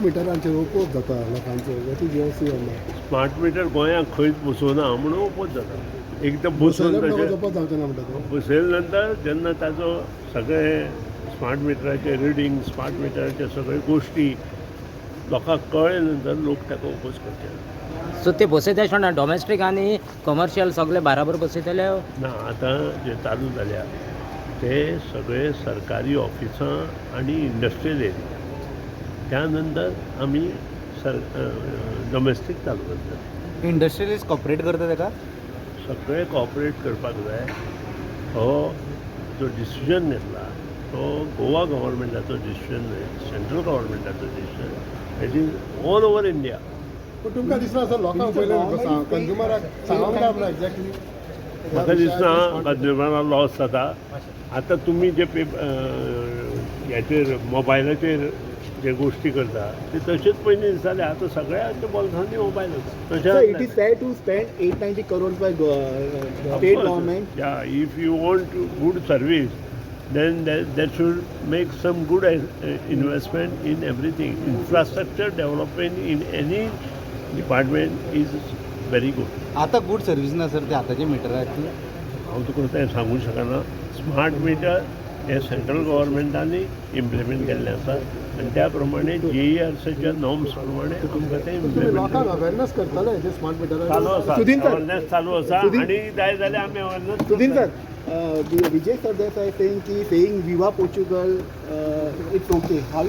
मिटरांचेर oppose जाता लोकांचो what is your say on that? Smart meter गोंयांत खंयच बसोवना म्हणून ओपोज जाता. एकदम बसून तशें ओपोज जावचें ना म्हणटा तो. बसयले नंतर जेन्ना ताजो सगळे स्मार्ट मिटराचे रिडींग, स्मार्ट मिटराचे सगळे गोश्टी लोकांक कळ्ळे नंतर लोक ताका ओपोज करचे. सो ते बसयता आसतना डॉमेस्टीक आनी कमर्शियल सगळे बाराबर बसयतले? ना आतां जे चालू जाल्या ते सगळे सरकारी ऑफिसां आनी इंडस्ट्रियल एरिया, त्या नंतर आमी डॉमेस्टीक चालू करतात. इंडस्ट्रियलिस्ट कॉपरेट करता ताका? सगळे कॉपरेट करपाक जाय. हो जो डिसिजन घेतला तो गोवा गव्हर्मेंटाचो डिसिजन न्हय, सेंट्रल गव्हर्मेंटाचो decision. It is all over India. पूण तुमकां दिसना सर लोकांक पयलें कंज्युमराक सांगूंक जाय म्हणून एक्झॅक्टली? म्हाका दिसना कंज्युमराक लॉस जाता. आतां तुमी जे हेचेर मोबायलाचेर जे गोश्टी करता ते तशेंच पयलीं दिसताले. आतां सगळ्यांच्या बोल्सांनी मोबायल आसा. Sir, it is fair to spend 890 crores by state government. Yeah, if you want good service, then that should make some good investment in everything. Infrastructure development in any department is very good. आता good service ना sir ते आतांचे मिटराची? हांव तुका तें सांगूंक शकना. Smart meter हे central गव्हर्मेंटांनी implement केल्लें आसा आनी त्या प्रमाणे JERCच्या नॉर्म्स प्रमाणे तुमकां तें इम्प्लिमेंट लोकांक अवेरनेस करतले हेजे स्मार्ट मिटराचेर? चालू आसा. सुदीन सर. अवेरनेस चालू आसा आनी जाय जाल्यार आमी awareness Sudhin sir, Vijay Sardesai saying Viva Portugal, it's okay. How